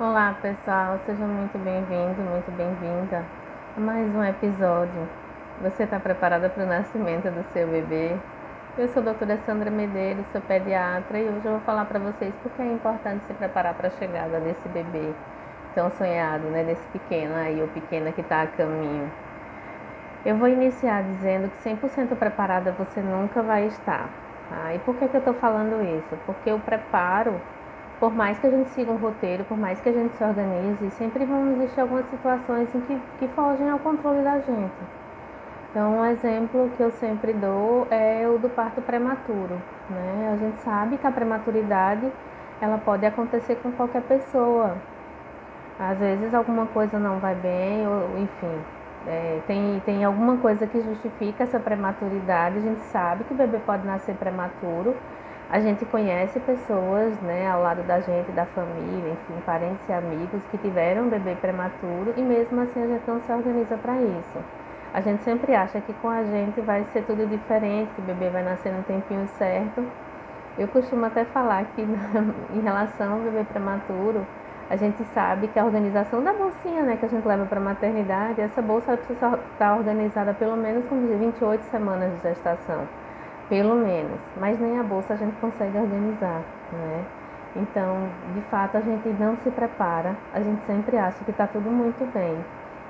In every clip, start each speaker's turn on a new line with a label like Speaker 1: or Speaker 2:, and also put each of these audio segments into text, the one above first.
Speaker 1: Olá pessoal, seja muito bem-vindo, muito bem-vinda a mais um episódio. Você está preparada para o nascimento do seu bebê? Eu sou a doutora Sandra Medeiros, sou pediatra e hoje eu vou falar para vocês porque é importante se preparar para a chegada desse bebê tão sonhado, né? Desse pequeno aí ou pequena que está a caminho. Eu vou iniciar dizendo que 100% preparada você nunca vai estar. Tá? E por que eu estou falando isso? Porque o preparo, por mais que a gente siga um roteiro, por mais que a gente se organize, sempre vão existir algumas situações em que fogem ao controle da gente. Então, um exemplo que eu sempre dou é o do parto prematuro, né? A gente sabe que a prematuridade, ela pode acontecer com qualquer pessoa. Às vezes alguma coisa não vai bem, ou enfim, tem alguma coisa que justifica essa prematuridade. A gente sabe que o bebê pode nascer prematuro. A gente conhece pessoas, né, ao lado da gente, da família, enfim, parentes e amigos que tiveram um bebê prematuro e mesmo assim a gente não se organiza para isso. A gente sempre acha que com a gente vai ser tudo diferente, que o bebê vai nascer no tempinho certo. Eu costumo até falar que em relação ao bebê prematuro, a gente sabe que a organização da bolsinha, né, que a gente leva para a maternidade, essa bolsa precisa estar organizada pelo menos com 28 semanas de gestação. Pelo menos. Mas nem a bolsa a gente consegue organizar, né? Então, de fato, a gente não se prepara. A gente sempre acha que está tudo muito bem.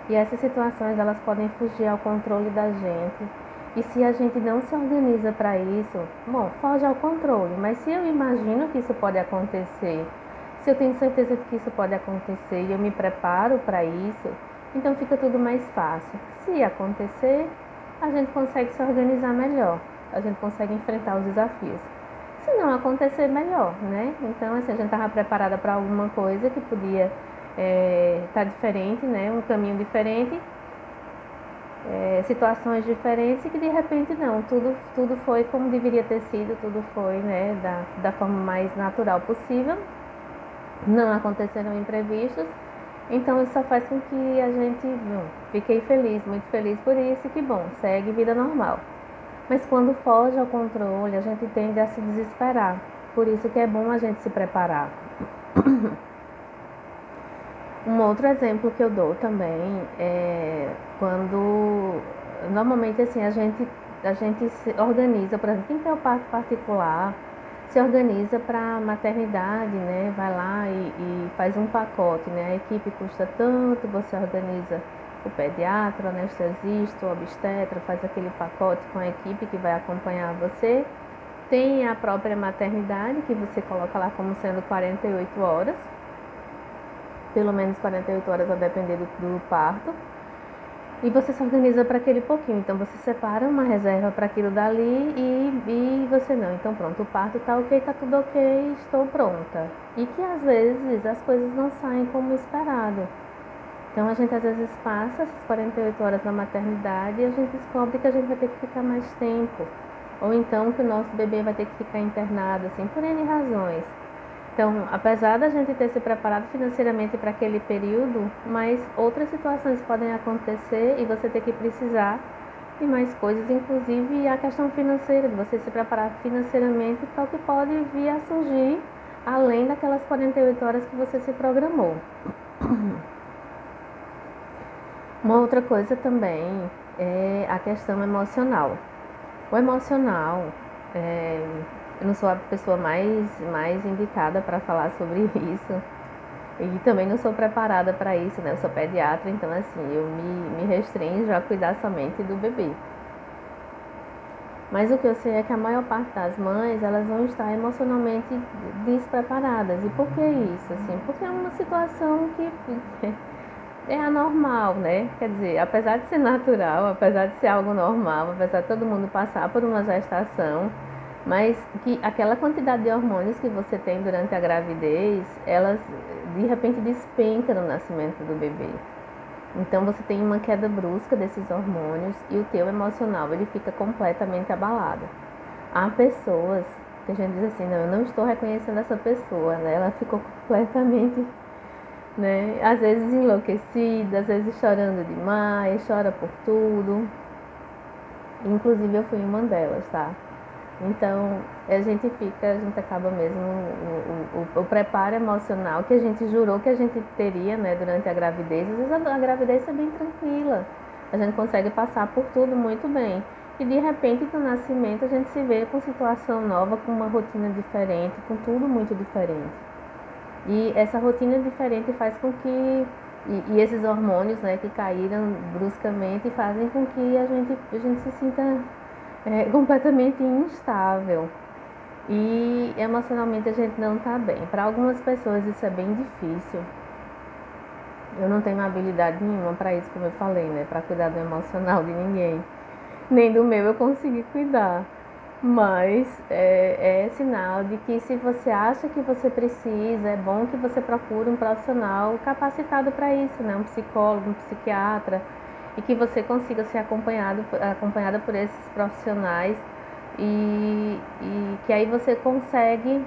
Speaker 1: E essas situações, elas podem fugir ao controle da gente. E se a gente não se organiza para isso, bom, foge ao controle. Mas se eu imagino que isso pode acontecer, se eu tenho certeza de que isso pode acontecer e eu me preparo para isso, então fica tudo mais fácil. Se acontecer, a gente consegue se organizar melhor, a gente consegue enfrentar os desafios. Se não acontecer, melhor, né? Então, assim, a gente estava preparada para alguma coisa que podia estar diferente, né? Um caminho diferente, situações diferentes, e que de repente não, tudo foi como deveria ter sido, tudo foi, né, da forma mais natural possível. Não aconteceram imprevistos, então isso só faz com que a gente fiquei feliz, muito feliz por isso, e que bom, segue vida normal. Mas quando foge ao controle, a gente tende a se desesperar. Por isso que é bom a gente se preparar. Um outro exemplo que eu dou também é quando normalmente assim a gente se organiza, por exemplo, quem tem o parto particular se organiza para a maternidade, né? Vai lá e faz um pacote, né? A equipe custa tanto, você organiza o pediatra, o anestesista, o obstetra, faz aquele pacote com a equipe que vai acompanhar você. Tem a própria maternidade, que você coloca lá como sendo 48 horas, pelo menos 48 horas a depender do parto. E você se organiza para aquele pouquinho. Então você separa uma reserva para aquilo dali e você não. Então pronto, o parto tá ok, tá tudo ok, estou pronta. E que às vezes as coisas não saem como esperado. Então a gente às vezes passa essas 48 horas na maternidade e a gente descobre que a gente vai ter que ficar mais tempo. Ou então que o nosso bebê vai ter que ficar internado, assim, por N razões. Então, apesar da gente ter se preparado financeiramente para aquele período, mas outras situações podem acontecer e você ter que precisar de mais coisas, inclusive a questão financeira, de você se preparar financeiramente para o que pode vir a surgir além daquelas 48 horas que você se programou. Uma outra coisa também é a questão emocional. O emocional, eu não sou a pessoa mais indicada para falar sobre isso e também não sou preparada para isso, né? Eu sou pediatra, então assim, eu me restringo a cuidar somente do bebê. Mas o que eu sei é que a maior parte das mães, elas vão estar emocionalmente despreparadas. E por que isso? Assim, porque é uma situação que é anormal, né? Quer dizer, apesar de ser natural, apesar de ser algo normal, apesar de todo mundo passar por uma gestação, mas que aquela quantidade de hormônios que você tem durante a gravidez, elas de repente despencam no nascimento do bebê. Então você tem uma queda brusca desses hormônios e o teu emocional ele fica completamente abalado. Há pessoas que a gente diz assim, não, eu não estou reconhecendo essa pessoa, né? Ela ficou completamente, né? Às vezes enlouquecida, às vezes chorando demais, chora por tudo. Inclusive eu fui uma delas, tá? Então, a gente acaba mesmo, o preparo emocional que a gente jurou que a gente teria, né, durante a gravidez. Às vezes a gravidez é bem tranquila, a gente consegue passar por tudo muito bem. E de repente, no nascimento, a gente se vê com situação nova, com uma rotina diferente, com tudo muito diferente. E essa rotina diferente faz com que, e esses hormônios, né, que caíram bruscamente, fazem com que a gente se sinta completamente instável. E emocionalmente a gente não está bem. Para algumas pessoas isso é bem difícil. Eu não tenho habilidade nenhuma para isso, como eu falei, né? Para cuidar do emocional de ninguém. Nem do meu eu consegui cuidar. Mas é sinal de que se você acha que você precisa, é bom que você procure um profissional capacitado para isso, né? Um psicólogo, um psiquiatra, e que você consiga ser acompanhada por esses profissionais e que aí você consegue,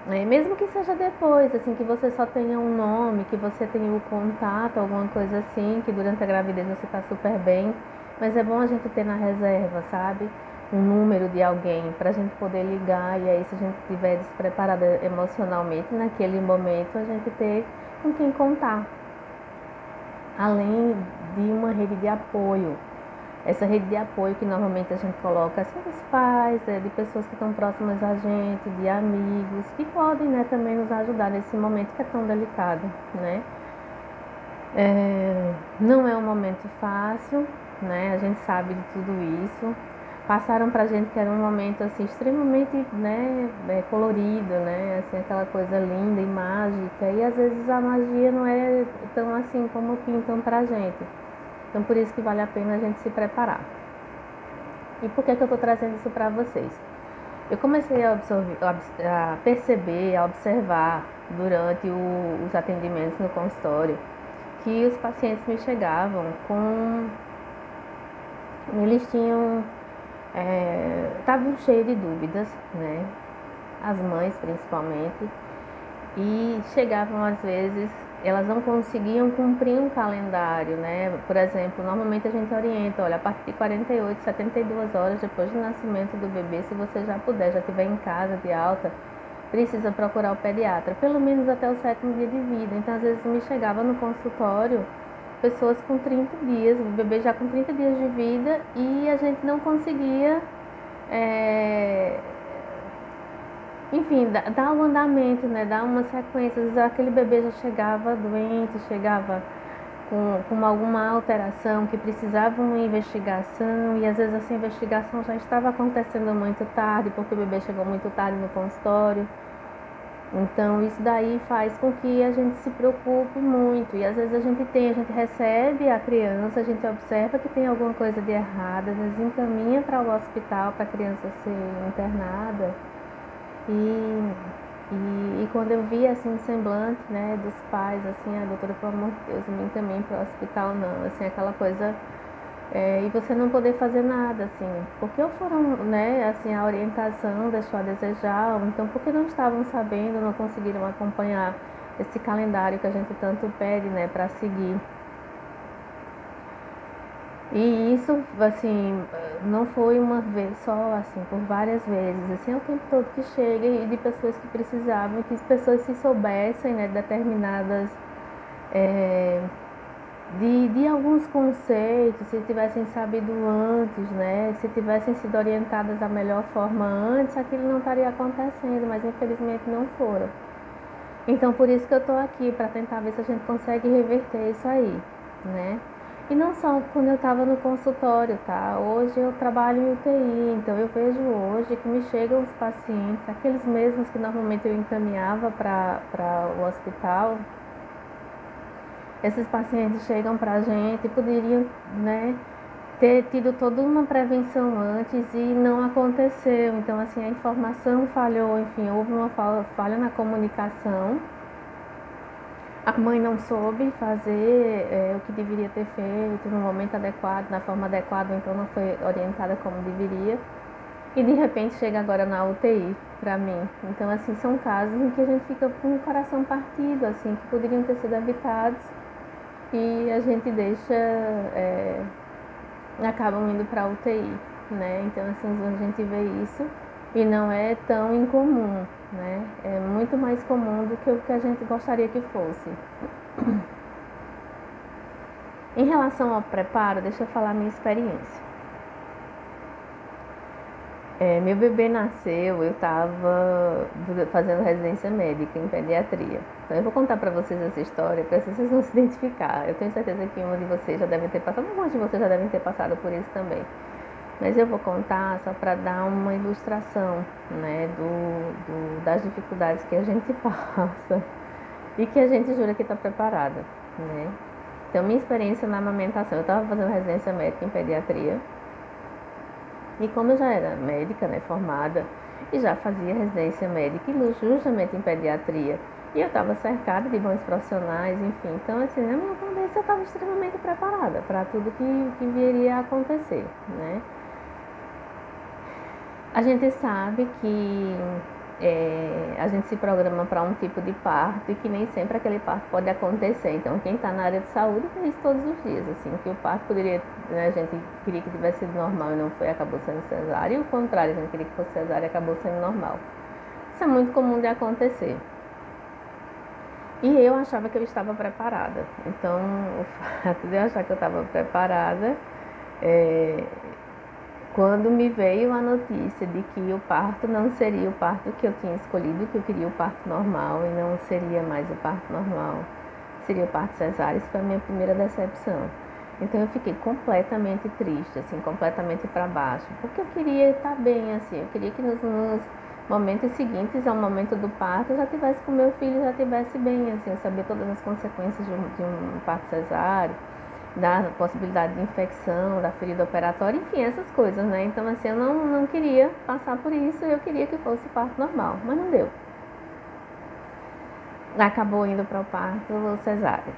Speaker 1: mesmo que seja depois, assim, que você só tenha um nome, que você tenha o contato, alguma coisa assim, que durante a gravidez você está super bem, mas é bom a gente ter na reserva, sabe? Um número de alguém para a gente poder ligar e aí se a gente estiver despreparada emocionalmente naquele momento, a gente ter com quem contar. Além de uma rede de apoio. Essa rede de apoio que normalmente a gente coloca assim dos pais, de pessoas que estão próximas a gente, de amigos, que podem, né, também nos ajudar nesse momento que é tão delicado, né? Não é um momento fácil, né? A gente sabe de tudo isso. Passaram pra gente que era um momento assim extremamente, né, colorido, né? Assim, aquela coisa linda e mágica. E às vezes a magia não é tão assim como pintam pra gente. Então por isso que vale a pena a gente se preparar. E por que eu estou trazendo isso para vocês? Eu comecei a perceber, a observar durante os atendimentos no consultório que os pacientes me chegavam com. Eles tinham. Estavam cheios de dúvidas, né? As mães principalmente, e chegavam às vezes, elas não conseguiam cumprir um calendário, né? Por exemplo, normalmente a gente orienta, olha, a partir de 48, 72 horas depois do nascimento do bebê, se você já puder, já estiver em casa de alta, precisa procurar o pediatra, pelo menos até o 7º dia de vida. Então, às vezes me chegava no consultório pessoas com 30 dias, o bebê já com 30 dias de vida e a gente não conseguia enfim, dar um andamento, né? Dar uma sequência. Às vezes aquele bebê já chegava doente, chegava com alguma alteração que precisava uma investigação e às vezes essa investigação já estava acontecendo muito tarde, porque o bebê chegou muito tarde no consultório. Então isso daí faz com que a gente se preocupe muito e às vezes a gente recebe a criança, a gente observa que tem alguma coisa de errado, às vezes encaminha para o hospital para a criança ser internada. E quando eu vi assim o semblante, né, dos pais, assim, a doutora, pelo amor de Deus, me encaminhe para o hospital, não, assim, aquela coisa, e você não poder fazer nada, assim, porque ou foram, né, assim, a orientação deixou a desejar, ou então porque não estavam sabendo, não conseguiram acompanhar esse calendário que a gente tanto pede, né, para seguir. E isso, assim, não foi uma vez só, assim, por várias vezes, assim, é o tempo todo que chega e de pessoas que precisavam, que as pessoas se soubessem, né, determinadas, de alguns conceitos, se tivessem sabido antes, né, se tivessem sido orientadas da melhor forma antes, aquilo não estaria acontecendo, mas infelizmente não foram. Então, por isso que eu estou aqui, para tentar ver se a gente consegue reverter isso aí, né? E não só quando eu estava no consultório, tá? Hoje eu trabalho em UTI, então eu vejo hoje que me chegam os pacientes, aqueles mesmos que normalmente eu encaminhava para o hospital. Esses pacientes chegam para a gente e poderiam, né, ter tido toda uma prevenção antes e não aconteceu. Então, assim, a informação falhou, enfim, houve uma falha na comunicação. A mãe não soube fazer o que deveria ter feito no momento adequado, na forma adequada, então não foi orientada como deveria. E de repente chega agora na UTI para mim. Então, assim, são casos em que a gente fica com o coração partido, assim, que poderiam ter sido evitados e a gente deixa, acabam indo para a UTI, né? Então, assim, a gente vê isso E não é tão incomum, né? É muito mais comum do que o que a gente gostaria que fosse. Em relação ao preparo, deixa eu falar a minha experiência. Meu bebê nasceu, eu estava fazendo residência médica em pediatria. Então eu vou contar para vocês essa história, para vocês vão se identificar. Eu tenho certeza que uma de vocês já deve ter passado, alguns de vocês já devem ter passado por isso também. Mas eu vou contar só para dar uma ilustração, né, das dificuldades que a gente passa e que a gente jura que está preparada, né? Então, minha experiência na amamentação, eu estava fazendo residência médica em pediatria. E como eu já era médica, né, formada, e já fazia residência médica justamente em pediatria, e eu estava cercada de bons profissionais, enfim. Então, assim, na minha cabeça eu estava extremamente preparada para tudo que viria a acontecer, né? A gente sabe que a gente se programa para um tipo de parto e que nem sempre aquele parto pode acontecer. Então, quem está na área de saúde tem isso todos os dias, assim, que o parto poderia, né, a gente queria que tivesse sido normal e não foi, acabou sendo cesárea, e o contrário, a gente queria que fosse cesárea e acabou sendo normal. Isso é muito comum de acontecer. E eu achava que eu estava preparada. Então, o fato de eu achar que eu estava preparada, quando me veio a notícia de que o parto não seria o parto que eu tinha escolhido, que eu queria o parto normal e não seria mais o parto normal, seria o parto cesáreo, isso foi a minha primeira decepção. Então eu fiquei completamente triste, assim, completamente para baixo, porque eu queria estar bem, assim, eu queria que nos momentos seguintes ao momento do parto eu já tivesse com meu filho, já tivesse bem, assim, eu sabia todas as consequências de um parto cesáreo, da possibilidade de infecção, da ferida operatória, enfim, essas coisas, né? Então, assim, eu não queria passar por isso, eu queria que fosse parto normal, mas não deu. Acabou indo para o parto cesáreo.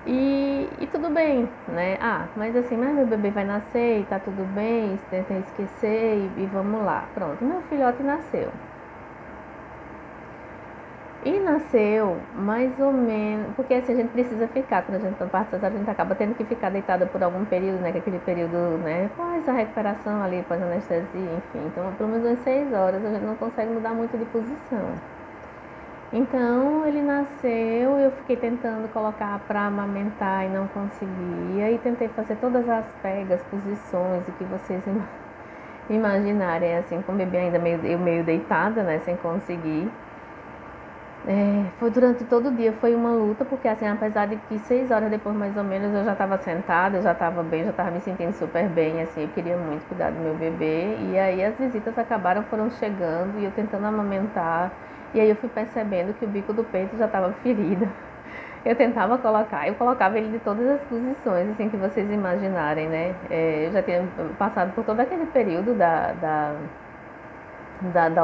Speaker 1: E tudo bem, né? Mas assim, mas meu bebê vai nascer e tá tudo bem, tenta esquecer e vamos lá. Pronto, meu filhote nasceu. E nasceu mais ou menos, porque assim a gente precisa ficar, quando a gente está no parto cesáreo, a gente acaba tendo que ficar deitada por algum período, né? Que é aquele período, né? Pós a recuperação ali, pós anestesia, enfim. Então, pelo menos umas 6 horas a gente não consegue mudar muito de posição. Então, ele nasceu, eu fiquei tentando colocar para amamentar e não conseguia. E tentei fazer todas as pegas, posições, o que vocês imaginarem, assim, com o bebê ainda meio deitada, né? Sem conseguir. Foi durante todo o dia, foi uma luta, porque assim, apesar de que 6 horas depois, mais ou menos, eu já estava sentada, já estava bem, já estava me sentindo super bem, assim, eu queria muito cuidar do meu bebê, e aí as visitas foram chegando, e eu tentando amamentar, e aí eu fui percebendo que o bico do peito já estava ferido. Eu tentava eu colocava ele de todas as posições, assim, que vocês imaginarem, né? Eu já tinha passado por todo aquele período da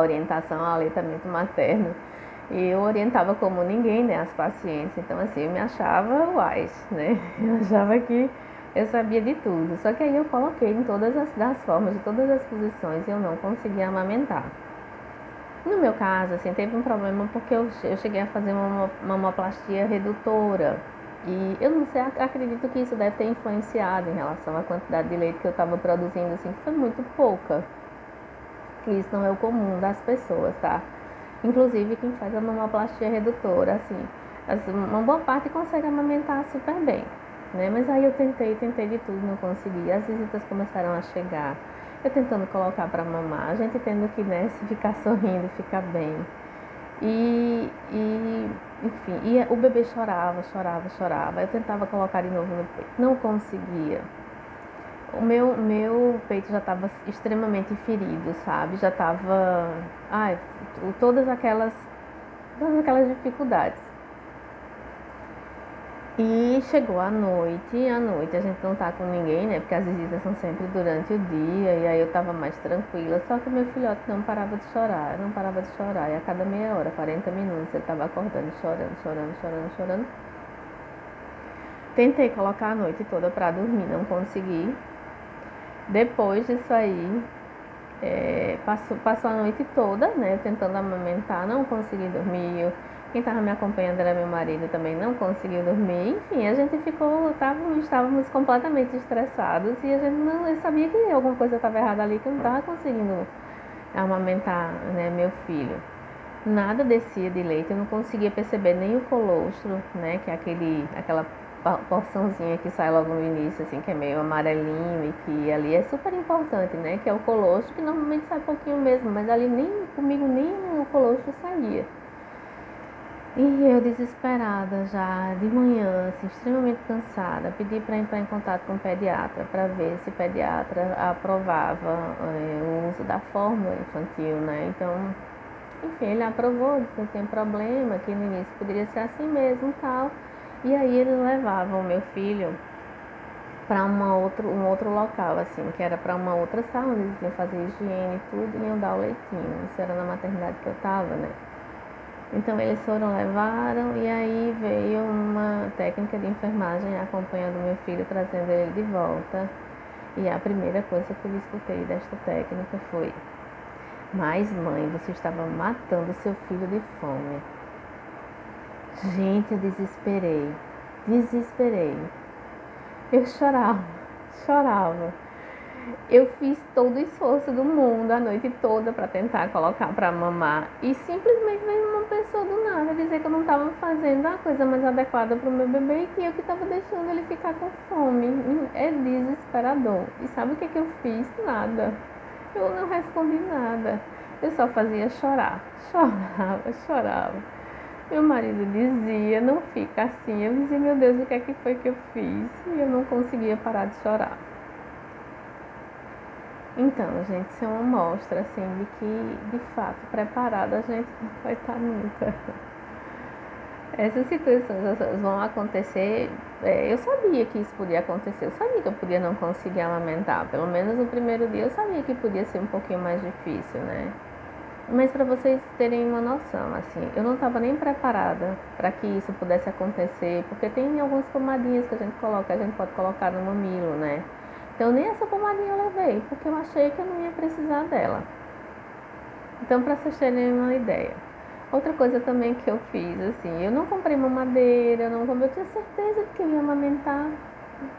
Speaker 1: orientação ao aleitamento materno, e eu orientava como ninguém, né, as pacientes. Então, assim, eu me achava wise, né? Eu achava que eu sabia de tudo. Só que aí eu coloquei em todas as formas, de todas as posições, e eu não conseguia amamentar. No meu caso, assim, teve um problema porque eu cheguei a fazer uma mamoplastia redutora. E eu não sei, acredito que isso deve ter influenciado em relação à quantidade de leite que eu estava produzindo, assim, que foi muito pouca. Que isso não é o comum das pessoas, tá? Inclusive quem faz a mamoplastia redutora, assim, uma boa parte consegue amamentar super bem, né? Mas aí eu tentei de tudo, não consegui. As visitas começaram a chegar, eu tentando colocar para mamar, a gente tendo que, né, se ficar sorrindo, ficar bem. Enfim, o bebê chorava. Eu tentava colocar de novo no peito, não conseguia. O meu peito já estava extremamente ferido, sabe? Já estava, todas aquelas dificuldades. E chegou a noite a gente não tá com ninguém, né? Porque as visitas são sempre durante o dia, e aí eu tava mais tranquila. Só que o meu filhote não parava de chorar, E a cada meia hora, 40 minutos, ele tava acordando, chorando. Tentei colocar a noite toda pra dormir, não consegui. Depois disso aí, passou a noite toda, né, tentando amamentar, não consegui dormir. Quem estava me acompanhando era meu marido, também não conseguiu dormir. Enfim, a gente estávamos completamente estressados, e a gente eu sabia que alguma coisa estava errada ali, que eu não estava conseguindo amamentar, né, meu filho. Nada descia de leite, eu não conseguia perceber nem o colostro, né, que é aquela porçãozinha que sai logo no início, assim, que é meio amarelinho e que ali é super importante, né, que é o colostro, que normalmente sai pouquinho mesmo, mas ali comigo nem o colostro saía. E eu desesperada já de manhã, assim, extremamente cansada, pedi para entrar em contato com o pediatra para ver se o pediatra aprovava o uso da fórmula infantil, né? Então, enfim, ele aprovou, disse que não tem problema, que no início poderia ser assim mesmo e tal. E aí eles levavam o meu filho para um outro local, assim, que era para uma outra sala, onde eles iam fazer higiene e tudo, e iam dar o leitinho. Isso era na maternidade que eu tava, né? Então eles foram, levaram, e aí veio uma técnica de enfermagem acompanhando meu filho, trazendo ele de volta. E a primeira coisa que eu escutei desta técnica foi: mas mãe, você estava matando seu filho de fome. Gente, eu desesperei. Eu chorava. Eu fiz todo o esforço do mundo a noite toda para tentar colocar para mamar e simplesmente veio uma pessoa do nada dizer que eu não estava fazendo a coisa mais adequada para o meu bebê e que eu que estava deixando ele ficar com fome. É desesperador. E sabe o que eu fiz? Nada. Eu não respondi nada. Eu só fazia chorar. Chorava. Meu marido dizia: não fica assim. Eu dizia: meu Deus, o que é que foi que eu fiz? E eu não conseguia parar de chorar. Então, gente, isso é uma amostra, assim, de que, de fato, preparada a gente não vai estar nunca. Essas situações elas vão acontecer. Eu sabia que isso podia acontecer, eu sabia que eu podia não conseguir amamentar. Pelo menos no primeiro dia eu sabia que podia ser um pouquinho mais difícil, né? Mas para vocês terem uma noção, assim, eu não estava nem preparada para que isso pudesse acontecer, porque tem algumas pomadinhas que a gente pode colocar no mamilo, né? Então nem essa pomadinha eu levei, porque eu achei que eu não ia precisar dela. Então, para vocês terem uma ideia. Outra coisa também que eu fiz, assim, eu não comprei mamadeira, eu tinha certeza de que eu ia amamentar.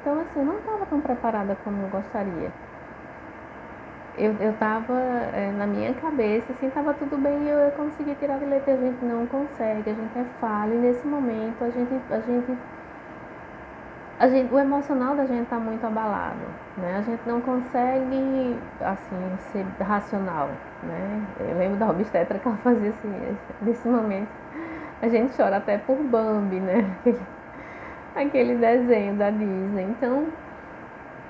Speaker 1: Então, assim, eu não estava tão preparada como eu gostaria. Eu tava na minha cabeça, assim, tava tudo bem e eu consegui tirar de leite. A gente não consegue, a gente é falho. E nesse momento o emocional da gente tá muito abalado, né? A gente não consegue, assim, ser racional, né? Eu lembro da obstetra que ela fazia assim, nesse momento a gente chora até por Bambi, né? Aquele desenho da Disney. Então,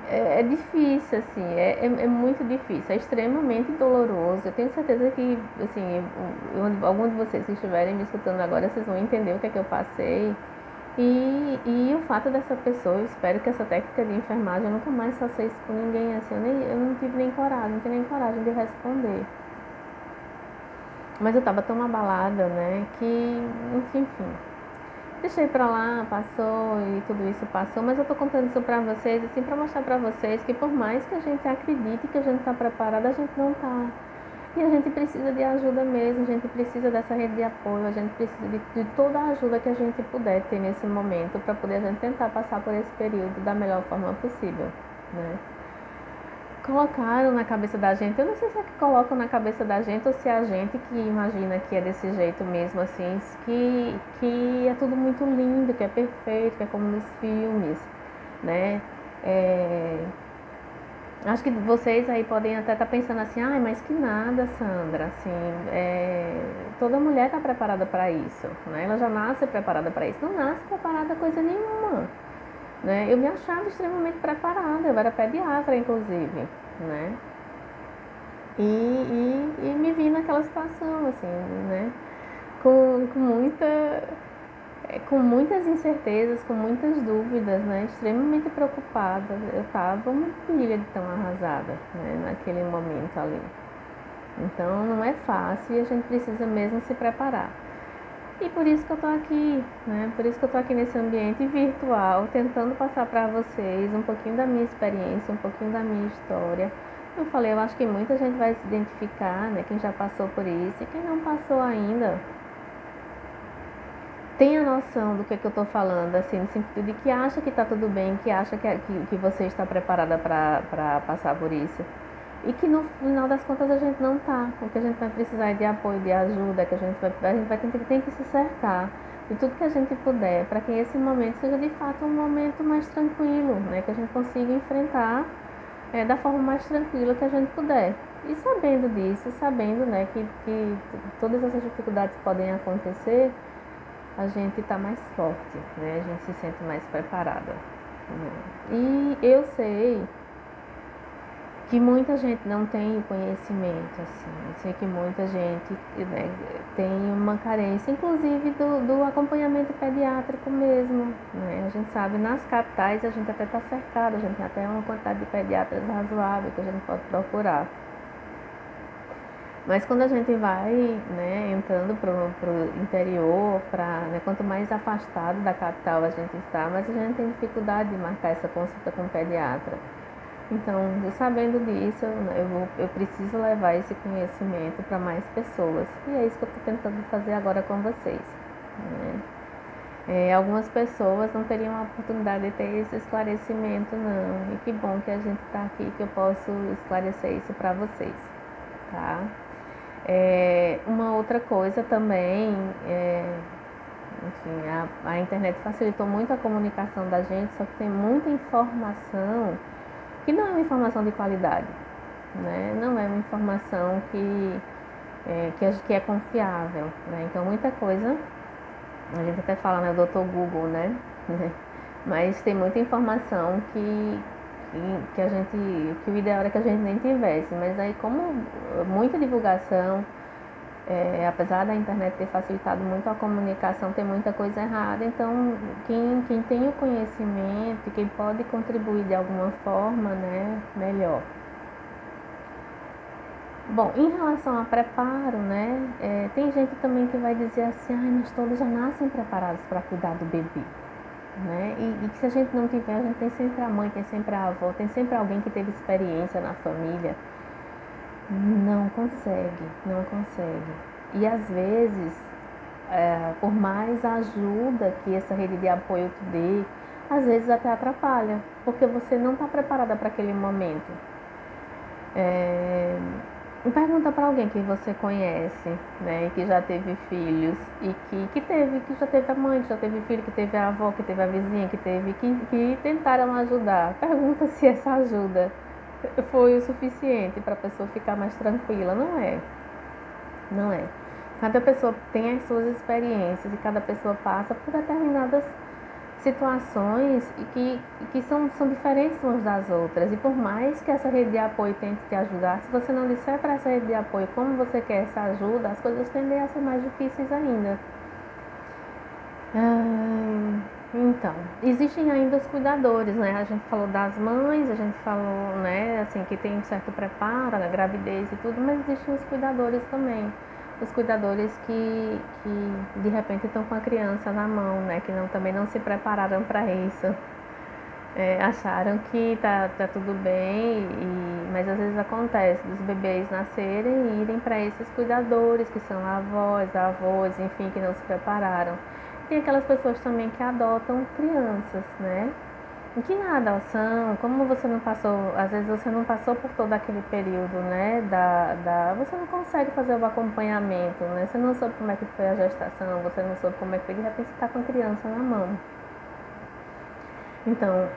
Speaker 1: é difícil, assim, é muito difícil, é extremamente doloroso. Eu tenho certeza que, assim, algum de vocês que estiverem me escutando agora, vocês vão entender o que é que eu passei. E o fato dessa pessoa, eu espero que essa técnica de enfermagem eu nunca mais faça isso com ninguém, assim, eu não tive nem coragem, não tenho nem coragem de responder. Mas eu tava tão abalada, né, que, enfim. Deixei pra lá, passou e tudo isso passou, mas eu tô contando isso pra vocês, assim, pra mostrar pra vocês que por mais que a gente acredite que a gente tá preparada, a gente não tá. E a gente precisa de ajuda mesmo, a gente precisa dessa rede de apoio, a gente precisa de toda a ajuda que a gente puder ter nesse momento para poder a gente tentar passar por esse período da melhor forma possível, né? Colocaram na cabeça da gente, eu não sei se é que colocam na cabeça da gente ou se é a gente que imagina que é desse jeito mesmo, assim, que é tudo muito lindo, que é perfeito, que é como nos filmes, né? Acho que vocês aí podem até estar pensando assim: ai, mas que nada, Sandra, assim, toda mulher está preparada para isso, né? Ela já nasce preparada para isso. Não nasce preparada coisa nenhuma, né? Eu me achava extremamente preparada, eu era pediatra, inclusive, né? E me vi naquela situação, assim, né? Com muitas incertezas, com muitas dúvidas, né? Extremamente preocupada. Eu estava uma filha de tão arrasada, né? Naquele momento ali. Então não é fácil e a gente precisa mesmo se preparar. E por isso que eu tô aqui, né? Por isso que eu tô aqui nesse ambiente virtual, tentando passar para vocês um pouquinho da minha experiência, um pouquinho da minha história. Eu falei, eu acho que muita gente vai se identificar, né? Quem já passou por isso e quem não passou ainda, tem a noção do que eu estou falando, assim, no sentido de que acha que está tudo bem, que acha que você está preparada para passar por isso. e que no final das contas a gente não tá. O que a gente vai precisar é de apoio, de ajuda, que a gente vai ter que se cercar de tudo que a gente puder, para que esse momento seja de fato um momento mais tranquilo, né? Que a gente consiga enfrentar da forma mais tranquila que a gente puder. E sabendo disso, sabendo, né, que todas essas dificuldades podem acontecer, a gente está mais forte, né? A gente se sente mais preparada, né? E eu sei que muita gente não tem o conhecimento, assim. Eu sei que muita gente, né, tem uma carência, inclusive do acompanhamento pediátrico mesmo, né? A gente sabe, nas capitais a gente até está cercado, a gente tem até uma quantidade de pediatras razoável que a gente pode procurar. Mas quando a gente vai, né, entrando para o interior, né, quanto mais afastado da capital a gente está, mais a gente tem dificuldade de marcar essa consulta com o pediatra. Então, sabendo disso, eu preciso levar esse conhecimento para mais pessoas. E é isso que eu estou tentando fazer agora com vocês, né? Algumas pessoas não teriam a oportunidade de ter esse esclarecimento, não. E que bom que a gente está aqui, que eu posso esclarecer isso para vocês, tá? Uma outra coisa também, enfim, a internet facilitou muito a comunicação da gente, só que tem muita informação que não é uma informação de qualidade, né? Não é uma informação que é confiável, né? Então, muita coisa, a gente até fala, né, o Dr. Google, né? Mas tem muita informação que o ideal era que a gente nem tivesse, mas aí como muita divulgação, apesar da internet ter facilitado muito a comunicação, tem muita coisa errada, então quem tem o conhecimento, quem pode contribuir de alguma forma, né, melhor. Bom, em relação a preparo, né, tem gente também que vai dizer assim, nós todos já nascem preparados para cuidar do bebê, né, e que se a gente não tiver, a gente tem sempre a mãe, tem sempre a avó, tem sempre alguém que teve experiência na família. Não consegue, não consegue. E às vezes, por mais ajuda que essa rede de apoio te dê, às vezes até atrapalha, porque você não está preparada para aquele momento. Pergunta para alguém que você conhece, né, que já teve filhos e que já teve a mãe, que já teve filho, que teve a avó, que teve a vizinha, que tentaram ajudar. Pergunta se essa ajuda foi o suficiente para a pessoa ficar mais tranquila. Não é. Não é. Cada pessoa tem as suas experiências e cada pessoa passa por determinadas situações e que são diferentes umas das outras. E por mais que essa rede de apoio tente te ajudar, se você não disser para essa rede de apoio como você quer essa ajuda, as coisas tendem a ser mais difíceis ainda. Então, existem ainda os cuidadores, né? A gente falou das mães, a gente falou, né, assim, que tem um certo preparo na gravidez e tudo, mas existem os cuidadores também. Os cuidadores que de repente estão com a criança na mão, né? Que também não se prepararam para isso. Acharam que tá tudo bem, mas às vezes acontece dos bebês nascerem e irem para esses cuidadores, que são avós, avós, enfim, que não se prepararam. Tem aquelas pessoas também que adotam crianças, né? E que na adoção, como você não passou, às vezes você não passou por todo aquele período, né? Você não consegue fazer o acompanhamento, né? Você não soube como é que foi a gestação, você não soube como é que foi, de repente você está com a criança na mão. Então,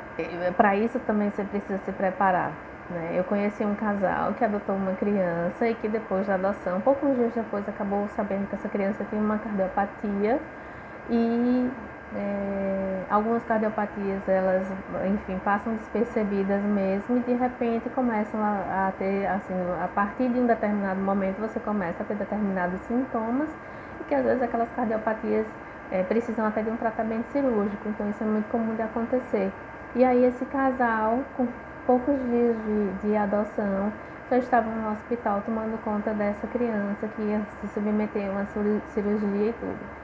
Speaker 1: para isso também você precisa se preparar, né? Eu conheci um casal que adotou uma criança e que depois da adoção, poucos dias depois, acabou sabendo que essa criança tinha uma cardiopatia e algumas cardiopatias, elas, enfim, passam despercebidas mesmo e de repente começam a ter, assim, a partir de um determinado momento você começa a ter determinados sintomas e que às vezes aquelas cardiopatias precisam até de um tratamento cirúrgico, então isso é muito comum de acontecer. E aí esse casal, com poucos dias de adoção, já estava no hospital tomando conta dessa criança que ia se submeter a uma cirurgia e tudo.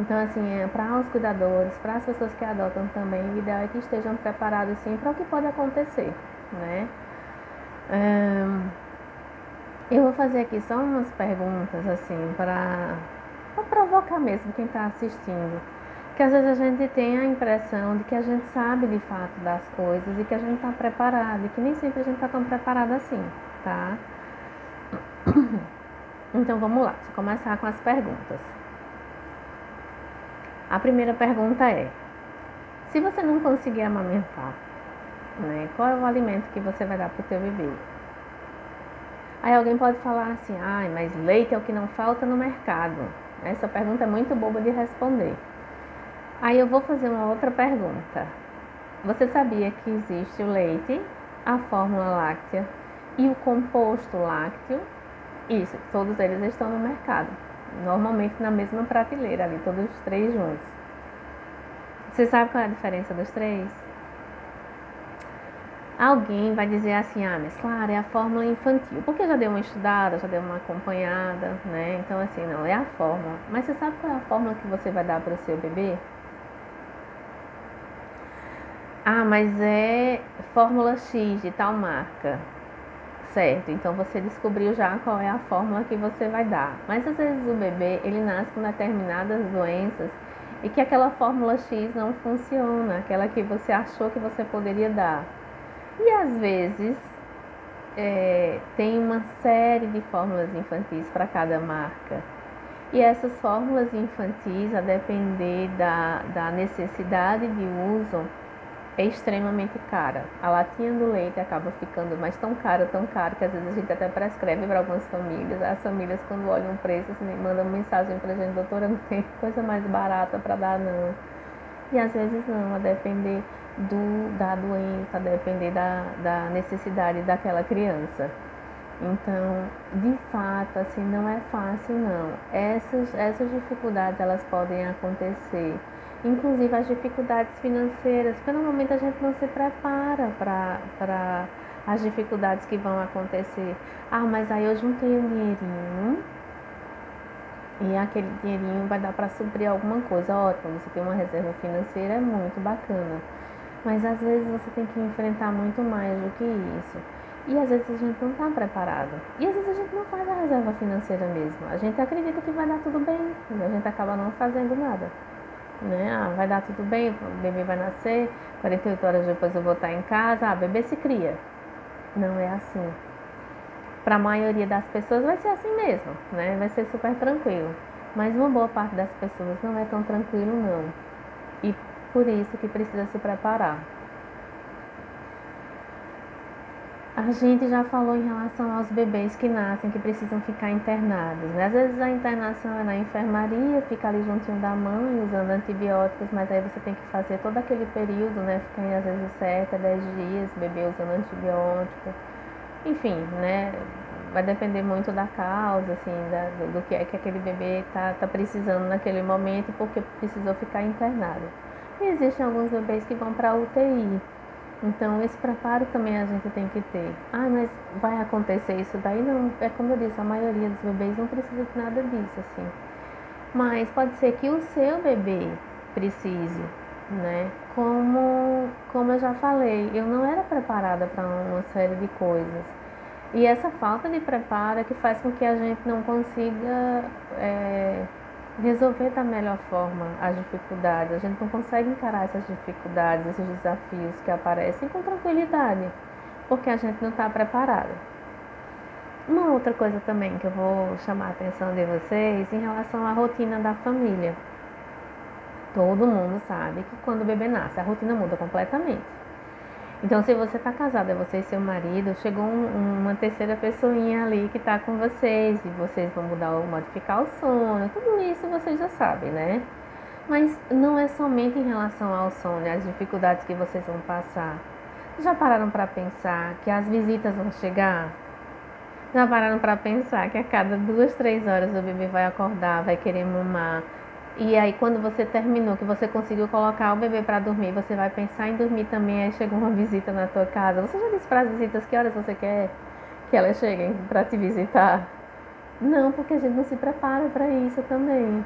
Speaker 1: Então, assim, para os cuidadores, para as pessoas que adotam também, o ideal é que estejam preparados, sim, para o que pode acontecer, né? Eu vou fazer aqui só umas perguntas, assim, para provocar mesmo quem está assistindo. Que às vezes a gente tem a impressão de que a gente sabe de fato das coisas e que a gente está preparado, e que nem sempre a gente está tão preparado assim, tá? Então vamos lá, deixa eu começar com as perguntas. A primeira pergunta é: se você não conseguir amamentar, né, qual é o alimento que você vai dar para o teu bebê? Aí alguém pode falar assim: ai, mas leite é o que não falta no mercado. Essa pergunta é muito boba de responder. Aí eu vou fazer uma outra pergunta. Você sabia que existe o leite, a fórmula láctea e o composto lácteo? Isso, todos eles estão no mercado. Normalmente na mesma prateleira ali, todos os três juntos. Você sabe qual é a diferença dos três? Alguém vai dizer assim: ah, mas claro, é a fórmula infantil, porque já deu uma estudada, já deu uma acompanhada, né? Então assim, não, é a fórmula. Mas você sabe qual é a fórmula que você vai dar para o seu bebê? Ah, mas é fórmula X de tal marca. Certo, então você descobriu já qual é a fórmula que você vai dar. Mas às vezes o bebê, ele nasce com determinadas doenças e que aquela fórmula X não funciona, aquela que você achou que você poderia dar. E às vezes tem uma série de fórmulas infantis para cada marca. E essas fórmulas infantis, a depender da necessidade de uso, é extremamente cara. A latinha do leite acaba ficando mais tão cara, que às vezes a gente até prescreve para algumas famílias. As famílias, quando olham o preço, assim, mandam mensagem para a gente: doutora, não tem coisa mais barata para dar não. E às vezes não, a depender da doença, a depender da necessidade daquela criança. Então, de fato, assim, não é fácil não. Essas dificuldades, elas podem acontecer. Inclusive as dificuldades financeiras, porque normalmente a gente não se prepara para as dificuldades que vão acontecer. Ah, mas aí eu juntei um dinheirinho e aquele dinheirinho vai dar para suprir alguma coisa. Ótimo, você tem uma reserva financeira, é muito bacana. Mas às vezes você tem que enfrentar muito mais do que isso. E às vezes a gente não está preparado. E às vezes a gente não faz a reserva financeira mesmo. A gente acredita que vai dar tudo bem e a gente acaba não fazendo nada. Né? Ah, vai dar tudo bem, o bebê vai nascer, 48 horas depois eu vou estar em casa, o bebê se cria. Não é assim. Para a maioria das pessoas vai ser assim mesmo, né? Vai ser super tranquilo. Mas uma boa parte das pessoas não é tão tranquilo não. E por isso que precisa se preparar. A gente já falou em relação aos bebês que nascem, que precisam ficar internados, né? Às vezes a internação é na enfermaria, fica ali juntinho da mãe, usando antibióticos, mas aí você tem que fazer todo aquele período, né? Ficar às vezes 7 a 10 dias, bebê usando antibiótico. Enfim, né? Vai depender muito da causa, assim, do que é que aquele bebê tá precisando naquele momento, porque precisou ficar internado. E existem alguns bebês que vão para UTI. Então, esse preparo também a gente tem que ter. Ah, mas vai acontecer isso daí? Não, é como eu disse, a maioria dos bebês não precisa de nada disso, assim. Mas pode ser que o seu bebê precise, né? Como eu já falei, eu não era preparada para uma série de coisas. E essa falta de preparo é que faz com que a gente não consiga resolver da melhor forma as dificuldades. A gente não consegue encarar essas dificuldades, esses desafios que aparecem com tranquilidade, porque a gente não está preparado. Uma outra coisa também que eu vou chamar a atenção de vocês em relação à rotina da família. Todo mundo sabe que quando o bebê nasce, a rotina muda completamente. Então, se você está casada, você e seu marido, chegou uma terceira pessoinha ali que está com vocês, e vocês vão mudar ou modificar o sono, tudo isso vocês já sabem, né? Mas não é somente em relação ao sono, as dificuldades que vocês vão passar. Já pararam para pensar que as visitas vão chegar? Já pararam para pensar que a cada 2, 3 horas o bebê vai acordar, vai querer mamar? E aí quando você terminou, que você conseguiu colocar o bebê para dormir, você vai pensar em dormir também, aí chega uma visita na tua casa. Você já disse para as visitas que horas você quer que elas cheguem para te visitar? Não, porque a gente não se prepara para isso também.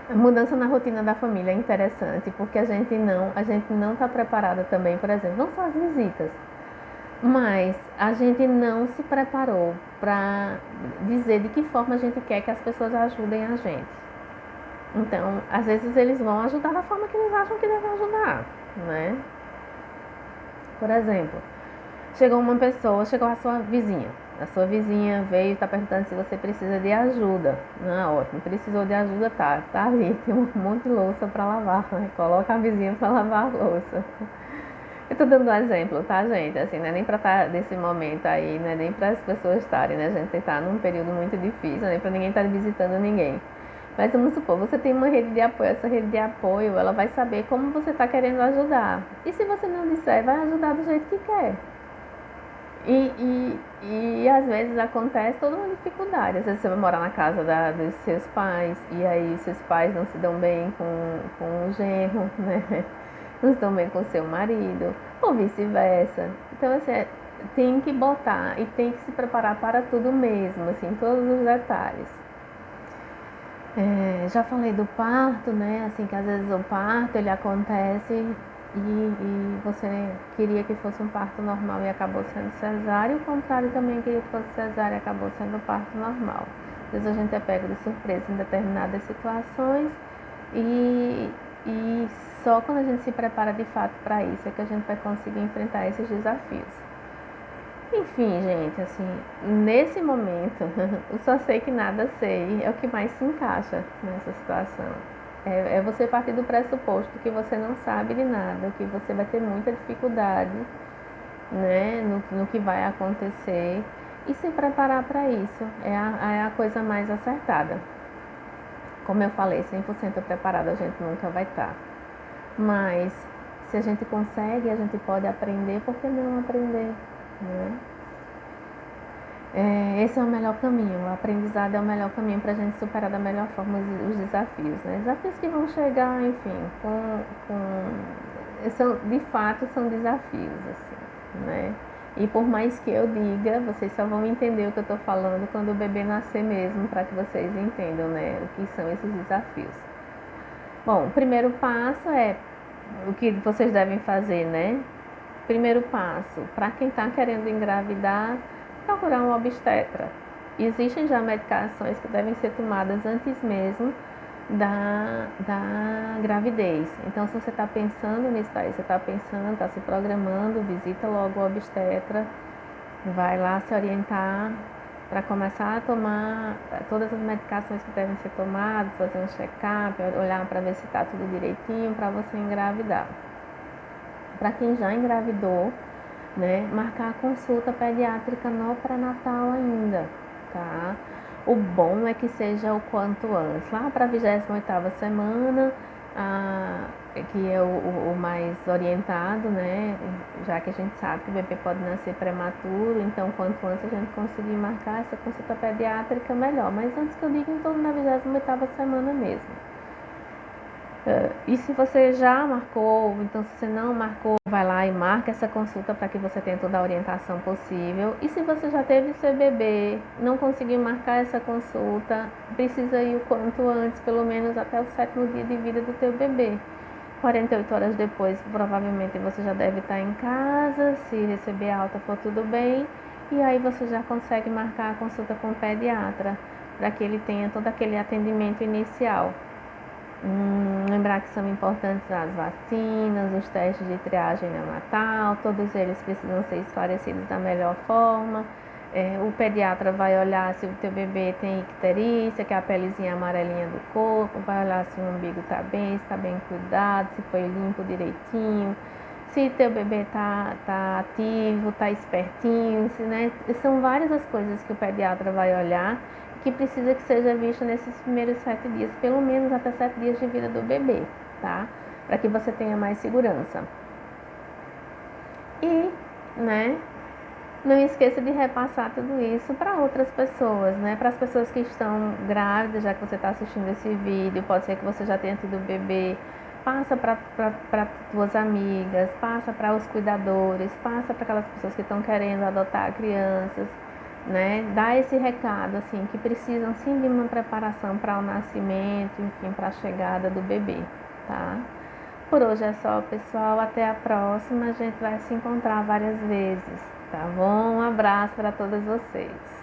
Speaker 1: A mudança na rotina da família é interessante, porque a gente não está preparada também, por exemplo, não só as visitas, mas a gente não se preparou para dizer de que forma a gente quer que as pessoas ajudem a gente. Então, às vezes eles vão ajudar da forma que eles acham que devem ajudar, né? Por exemplo, Chegou uma pessoa, chegou a sua vizinha. A sua vizinha veio e está perguntando se você precisa de ajuda. Não, ótimo, precisou de ajuda, tá ali, tem um monte de louça para lavar, né? Coloca a vizinha para lavar a louça. Eu tô dando um exemplo, tá, gente? Assim, não é nem pra estar nesse momento aí, não é nem para as pessoas estarem, né? A gente tá num período muito difícil, nem para ninguém estar visitando ninguém. Mas vamos supor, você tem uma rede de apoio, essa rede de apoio, ela vai saber como você está querendo ajudar. E se você não disser, vai ajudar do jeito que quer. E às vezes acontece toda uma dificuldade. Às vezes você vai morar na casa dos seus pais, e aí os seus pais não se dão bem com o genro, né? Não se dão bem com o seu marido, ou vice-versa. Então, assim, tem que botar e tem que se preparar para tudo mesmo, assim, todos os detalhes. Já falei do parto, né? Assim, que às vezes o parto ele acontece e você queria que fosse um parto normal e acabou sendo cesárea, e o contrário também queria que fosse cesárea e acabou sendo parto normal. Às vezes a gente é pego de surpresa em determinadas situações e só quando a gente se prepara de fato para isso é que a gente vai conseguir enfrentar esses desafios. Enfim, gente, assim, nesse momento, eu só sei que nada sei, é o que mais se encaixa nessa situação. É você partir do pressuposto que você não sabe de nada, que você vai ter muita dificuldade, né, no que vai acontecer, e se preparar para isso é a coisa mais acertada. Como eu falei, 100% preparado a gente nunca vai estar. Mas se a gente consegue, a gente pode aprender, por que não aprender, né? Esse é o melhor caminho, o aprendizado é o melhor caminho para a gente superar da melhor forma os desafios, né? Desafios que vão chegar, enfim, de fato são desafios, assim, né? E por mais que eu diga, vocês só vão entender o que eu estou falando quando o bebê nascer mesmo, para que vocês entendam, né, o que são esses desafios. Bom, o primeiro passo é o que vocês devem fazer, né? Primeiro passo, para quem está querendo engravidar, procurar um obstetra. Existem já medicações que devem ser tomadas antes mesmo da gravidez. Então, se você está pensando nisso aí, você está pensando, está se programando, visita logo o obstetra, vai lá se orientar para começar a tomar todas as medicações que devem ser tomadas, fazer um check-up, olhar para ver se está tudo direitinho para você engravidar. Para quem já engravidou, né, marcar a consulta pediátrica no pré-natal ainda, tá? O bom é que seja o quanto antes, lá para a 28ª semana, que é o mais orientado, né? Já que a gente sabe que o bebê pode nascer prematuro, então quanto antes a gente conseguir marcar essa consulta pediátrica, melhor. Mas antes que eu diga, em torno da 28ª semana mesmo. E se você já marcou, então se você não marcou, vai lá e marca essa consulta para que você tenha toda a orientação possível. E se você já teve seu bebê, não conseguiu marcar essa consulta, precisa ir o quanto antes, pelo menos até o 7º dia de vida do teu bebê. 48 horas depois, provavelmente você já deve estar em casa, se receber alta for tudo bem, e aí você já consegue marcar a consulta com o pediatra, para que ele tenha todo aquele atendimento inicial. Lembrar que são importantes as vacinas, os testes de triagem neonatal, todos eles precisam ser esclarecidos da melhor forma. O pediatra vai olhar se o teu bebê tem icterícia, que é a pelezinha amarelinha do corpo, vai olhar se o umbigo está bem, se está bem cuidado, se foi limpo direitinho, se teu bebê tá ativo, está espertinho, né? São várias as coisas que o pediatra vai olhar que precisa que seja visto nesses primeiros 7 dias, pelo menos até 7 dias de vida do bebê, tá? Para que você tenha mais segurança. E, né, não esqueça de repassar tudo isso para outras pessoas, né? Para as pessoas que estão grávidas, já que você está assistindo esse vídeo, pode ser que você já tenha tido bebê, passa para tuas amigas, passa para os cuidadores, passa para aquelas pessoas que estão querendo adotar crianças, né? Dá esse recado, assim, que precisam sim de uma preparação para o nascimento, enfim, para a chegada do bebê, tá? Por hoje é só, pessoal. Até a próxima. A gente vai se encontrar várias vezes, tá bom? Um abraço para todas vocês.